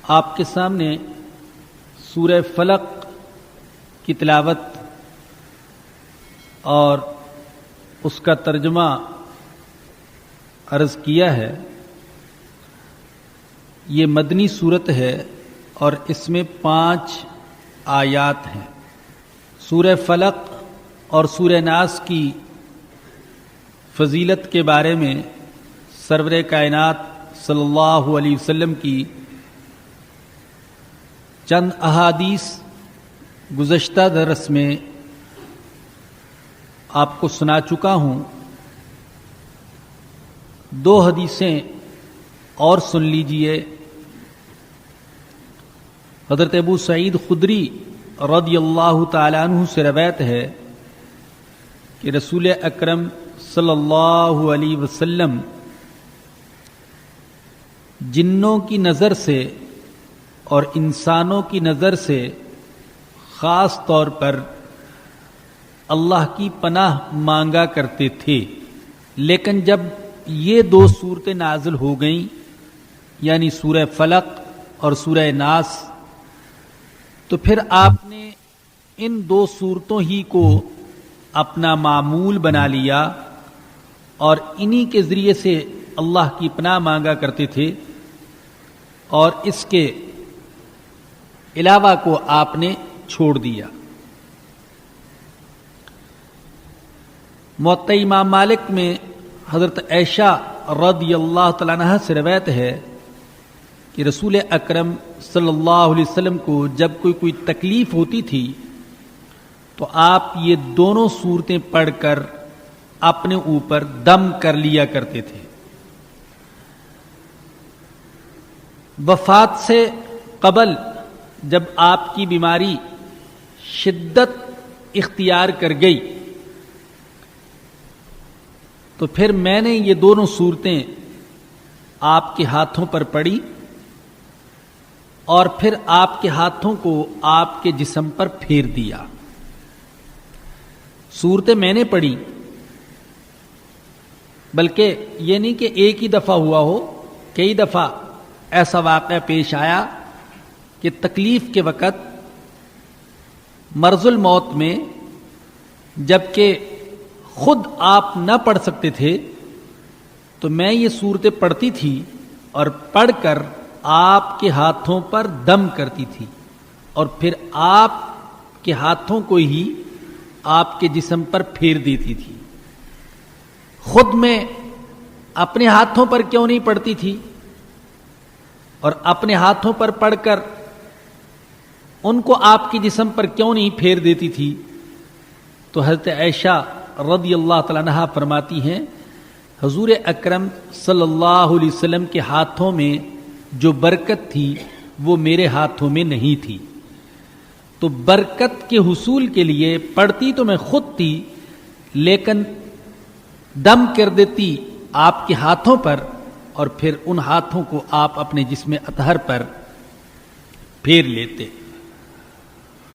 آپ کے سامنے سورہ فلق کی تلاوت اور اس کا ترجمہ عرض کیا ہے۔ یہ مدنی صورت ہے اور اس میں 5 آیات ہیں۔ سورہ فلق اور سورہ ناس کی فضیلت کے بارے میں سرور کائنات صلی اللہ علیہ وسلم کی چند احادیث گزشتہ درس میں آپ کو سنا چکا ہوں۔ 2 حدیثیں اور سن لیجئے۔ حضرت ابو سعید خدری رضی اللہ تعالیٰ عنہ سے روایت ہے کہ رسول اکرم صلی اللہ علیہ وسلم جنوں کی نظر سے اور انسانوں کی نظر سے خاص طور پر اللہ کی پناہ مانگا کرتے تھے، لیکن جب یہ 2 صورتیں نازل ہو گئیں، یعنی سورہ فلق اور سورہ ناس، تو پھر آپ نے ان 2 صورتوں ہی کو اپنا معمول بنا لیا اور انہی کے ذریعے سے اللہ کی پناہ مانگا کرتے تھے، اور اس کے علاوہ کو آپ نے چھوڑ دیا۔ موطأ امام مالک میں حضرت عائشہ رضی اللہ تعالیٰ عنہا سے روایت ہے کہ رسول اکرم صلی اللہ علیہ وسلم کو جب کوئی تکلیف ہوتی تھی تو آپ یہ دونوں صورتیں پڑھ کر اپنے اوپر دم کر لیا کرتے تھے۔ وفات سے قبل جب آپ کی بیماری شدت اختیار کر گئی تو پھر میں نے یہ دونوں صورتیں آپ کے ہاتھوں پر پڑھی اور پھر آپ کے ہاتھوں کو آپ کے جسم پر پھیر دیا۔ صورتیں میں نے پڑھی، بلکہ یہ نہیں کہ ایک ہی دفعہ ہوا ہو، کئی دفعہ ایسا واقعہ پیش آیا کہ تکلیف کے وقت مرض الموت میں جبکہ خود آپ نہ پڑھ سکتے تھے تو میں یہ صورتیں پڑھتی تھی اور پڑھ کر آپ کے ہاتھوں پر دم کرتی تھی اور پھر آپ کے ہاتھوں کو ہی آپ کے جسم پر پھیر دیتی تھی۔ خود میں اپنے ہاتھوں پر کیوں نہیں پڑتی تھی اور اپنے ہاتھوں پر پڑھ کر ان کو آپ کے جسم پر کیوں نہیں پھیر دیتی تھی؟ تو حضرت عائشہ رضی اللہ تعالیٰ عنہا فرماتی ہیں حضور اکرم صلی اللہ علیہ وسلم کے ہاتھوں میں جو برکت تھی وہ میرے ہاتھوں میں نہیں تھی، تو برکت کے حصول کے لیے پڑھتی تو میں خود تھی، لیکن دم کر دیتی آپ کے ہاتھوں پر اور پھر ان ہاتھوں کو آپ اپنے جسم اطہر پر پھیر لیتے۔